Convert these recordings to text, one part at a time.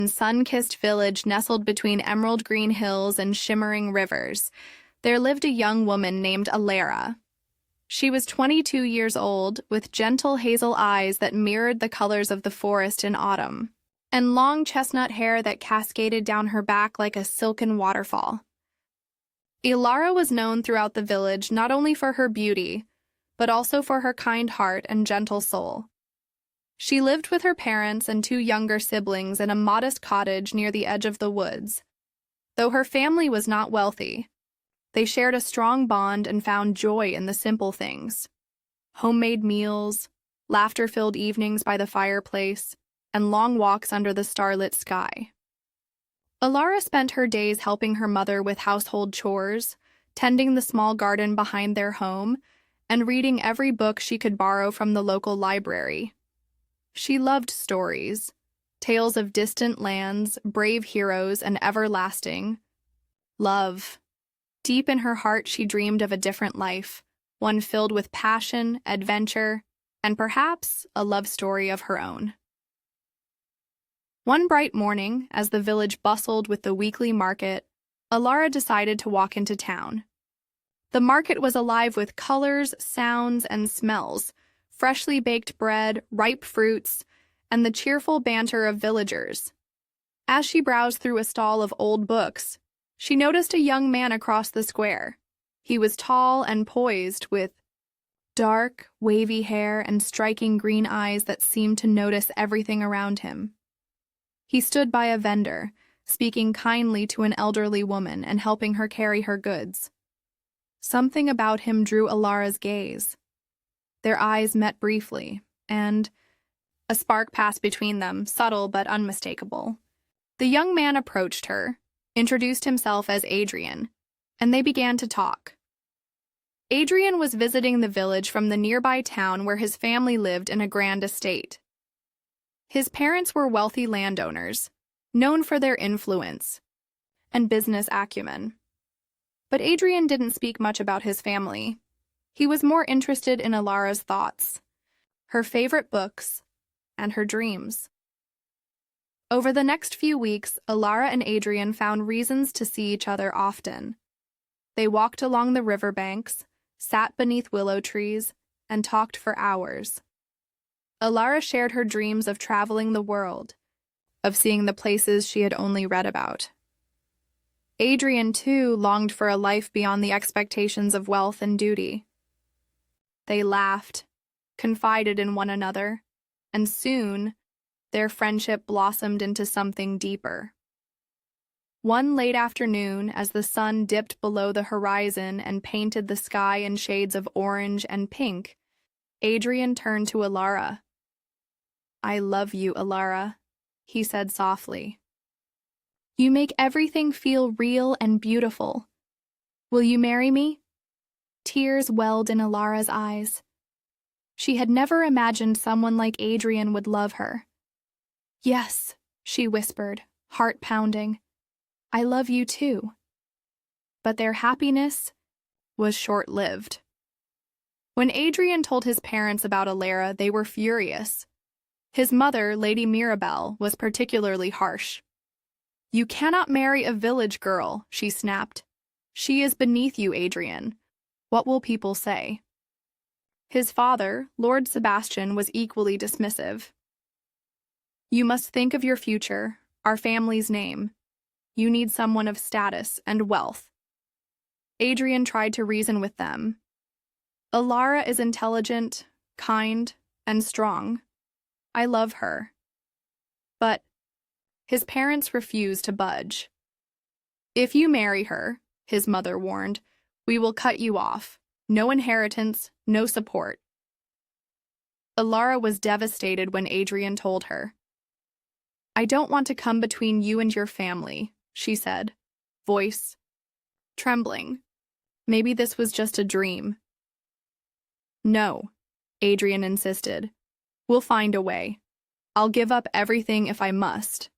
sun-kissed village nestled between emerald green hills and shimmering rivers, there lived a young woman named Elara. She was 22 years old, with gentle hazel eyes that mirrored the colors of the forest in autumn, and long chestnut hair that cascaded down her back like a silken waterfall. Elara was known throughout the village not only for her beauty, but also for her kind heart and gentle soul. She lived with her parents and two younger siblings in a modest cottage near the edge of the woods. Though her family was not wealthy, they shared a strong bond and found joy in the simple things: homemade meals, laughter-filled evenings by the fireplace, and long walks under the starlit sky. Elara spent her days helping her mother with household chores, tending the small garden behind their home, and reading every book she could borrow from the local library. She loved stories, tales of distant lands, brave heroes, and everlasting love. Deep in her heart, she dreamed of a different life, one filled with passion, adventure, and perhaps a love story of her own. One bright morning, as the village bustled with the weekly market, Elara decided to walk into town. The market was alive with colors, sounds, and smells: freshly baked bread, ripe fruits, and the cheerful banter of villagers. As she browsed through a stall of old books, she noticed a young man across the square. He was tall and poised, with dark, wavy hair and striking green eyes that seemed to notice everything around him. He stood by a vendor, speaking kindly to an elderly woman and helping her carry her goods. Something about him drew Elara's gaze. Their eyes met briefly, and a spark passed between them, subtle but unmistakable. The young man approached her, introduced himself as Adrian, and they began to talk. Adrian was visiting the village from the nearby town where his family lived in a grand estate. His parents were wealthy landowners, known for their influence and business acumen. But Adrian didn't speak much about his family. He was more interested in Elara's thoughts, her favorite books, and her dreams. Over the next few weeks, Elara and Adrian found reasons to see each other often. They walked along the riverbanks, sat beneath willow trees, and talked for hours. Elara shared her dreams of traveling the world, of seeing the places she had only read about. Adrian, too, longed for a life beyond the expectations of wealth and duty. They laughed, confided in one another, and soon their friendship blossomed into something deeper. One late afternoon, as the sun dipped below the horizon and painted the sky in shades of orange and pink, Adrian turned to Elara. "I love you, Elara," he said softly. "You make everything feel real and beautiful. Will you marry me?" Tears welled in Elara's eyes. She had never imagined someone like Adrian would love her. "Yes," she whispered, heart pounding. "I love you too." But their happiness was short-lived. When Adrian told his parents about Elara, they were furious. His mother, Lady Mirabelle, was particularly harsh. "You cannot marry a village girl," she snapped. "She is beneath you, Adrian. What will people say?" His father, Lord Sebastian, was equally dismissive. "You must think of your future, our family's name. You need someone of status and wealth." Adrian tried to reason with them. "Elara is intelligent, kind, and strong. I love her." But his parents refused to budge. "If you marry her," his mother warned, "we will cut you off. No inheritance, no support." Elara was devastated when Adrian told her. "I don't want to come between you and your family," she said, voice trembling. Maybe this was just a dream. "No," Adrian insisted. "We'll find a way. I'll give up everything if I must."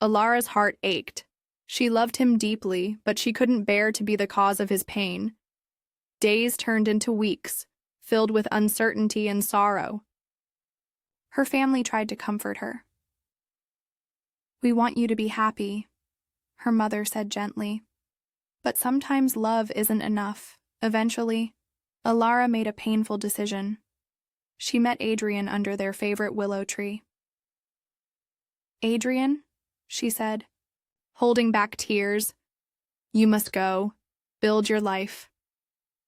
Elara's heart ached. She loved him deeply, but she couldn't bear to be the cause of his pain. Days turned into weeks, filled with uncertainty and sorrow. Her family tried to comfort her. "We want you to be happy," her mother said gently. But sometimes love isn't enough. Eventually, Elara made a painful decision. She met Adrian under their favorite willow tree. "Adrian," she said, holding back tears, "you must go. Build your life.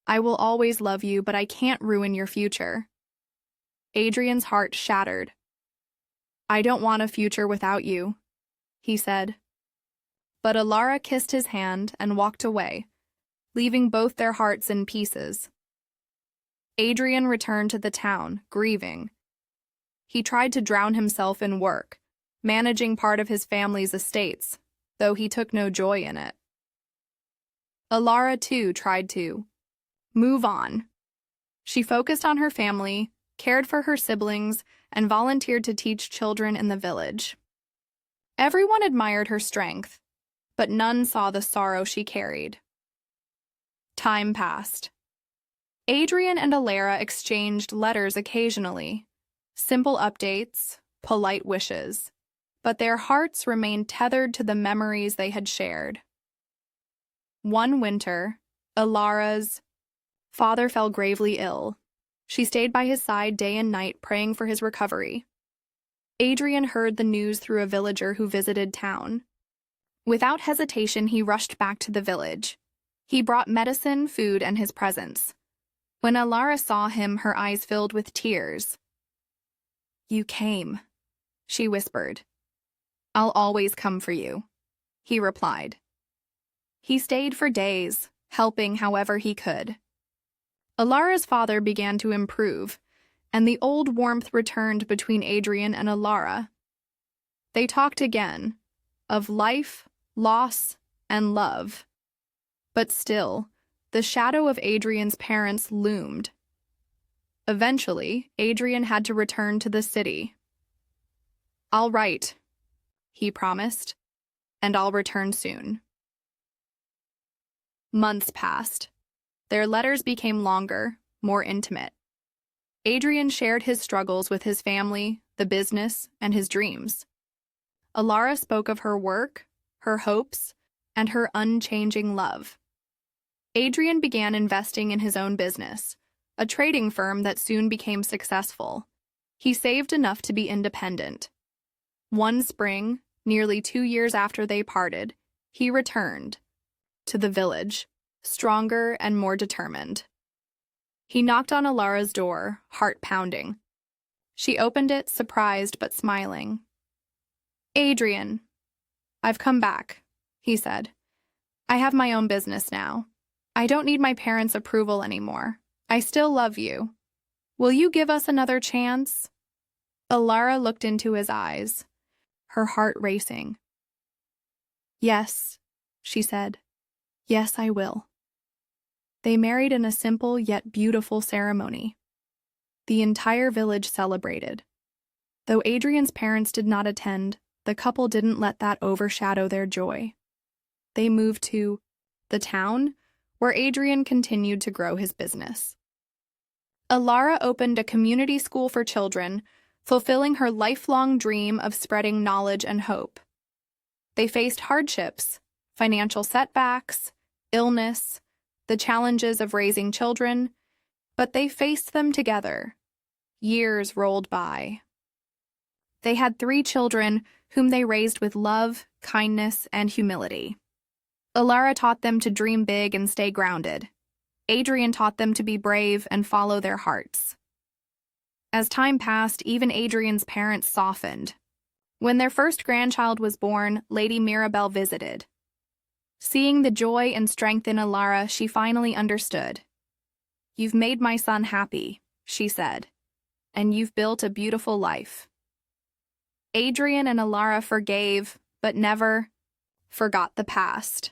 I will always love you, but I can't ruin your future." Adrian's heart shattered. "I don't want a future without you," he said. But Elara kissed his hand and walked away, leaving both their hearts in pieces. Adrian returned to the town, grieving. He tried to drown himself in work, managing part of his family's estates, though he took no joy in it. Elara, too, tried to move on. She focused on her family, cared for her siblings, and volunteered to teach children in the village. Everyone admired her strength, but none saw the sorrow she carried. Time passed. Adrian and Elara exchanged letters occasionally, simple updates, polite wishes, but their hearts remained tethered to the memories they had shared. One winter, Elara's father fell gravely ill. She stayed by his side day and night, praying for his recovery. Adrian heard the news through a villager who visited town. Without hesitation, he rushed back to the village. He brought medicine, food, and his presents. When Elara saw him, her eyes filled with tears. "You came," she whispered. "I'll always come for you," he replied. He stayed for days, helping however he could. Elara's father began to improve, and the old warmth returned between Adrian and Elara. They talked again, of life, loss, and love. But still, the shadow of Adrian's parents loomed. Eventually, Adrian had to return to the city. "I'll write," he promised, "and I'll return soon." Months passed. Their letters became longer, more intimate. Adrian shared his struggles with his family, the business, and his dreams. Elara spoke of her work, her hopes, and her unchanging love. Adrian began investing in his own business, a trading firm that soon became successful. He saved enough to be independent. One spring, nearly 2 years after they parted, he returned to the village, stronger and more determined. He knocked on Elara's door, heart pounding. She opened it, surprised but smiling. "Adrian, I've come back," he said. "I have my own business now. I don't need my parents' approval anymore. I still love you. Will you give us another chance?" Elara looked into his eyes, her heart racing. "Yes," she said. "Yes, I will." They married in a simple yet beautiful ceremony. The entire village celebrated. Though Adrian's parents did not attend, the couple didn't let that overshadow their joy. They moved to the town, where Adrian continued to grow his business. Elara opened a community school for children, fulfilling her lifelong dream of spreading knowledge and hope. They faced hardships, financial setbacks, illness, the challenges of raising children, but they faced them together. Years rolled by. They had 3 children whom they raised with love, kindness, and humility. Elara taught them to dream big and stay grounded. Adrian taught them to be brave and follow their hearts. As time passed, even Adrian's parents softened. When their first grandchild was born, Lady Mirabelle visited. Seeing the joy and strength in Elara, she finally understood. "You've made my son happy," she said, "and you've built a beautiful life." Adrian and Elara forgave, but never forgot the past.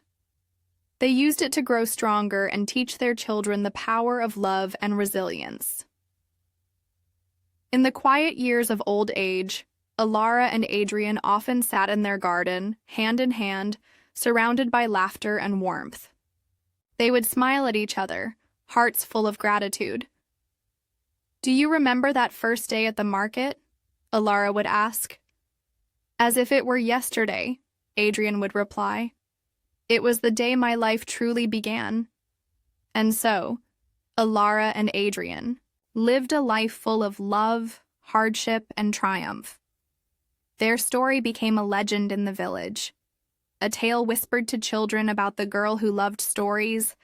They used it to grow stronger and teach their children the power of love and resilience. In the quiet years of old age, Elara and Adrian often sat in their garden, hand in hand, surrounded by laughter and warmth. They would smile at each other, hearts full of gratitude. "Do you remember that first day at the market?" Elara would ask. As if it were yesterday, Adrian would reply. It was the day my life truly began. And so, Elara and Adrian lived a life full of love, hardship, and triumph. Their story became a legend in the village, a tale whispered to children about the girl who loved stories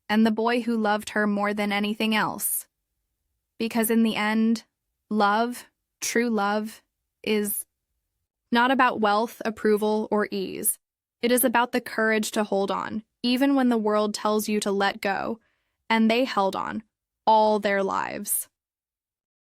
and the boy who loved her more than anything else. Because in the end, love, true love, is not about wealth, approval, or ease. It is about the courage to hold on, even when the world tells you to let go, and they held on all their lives.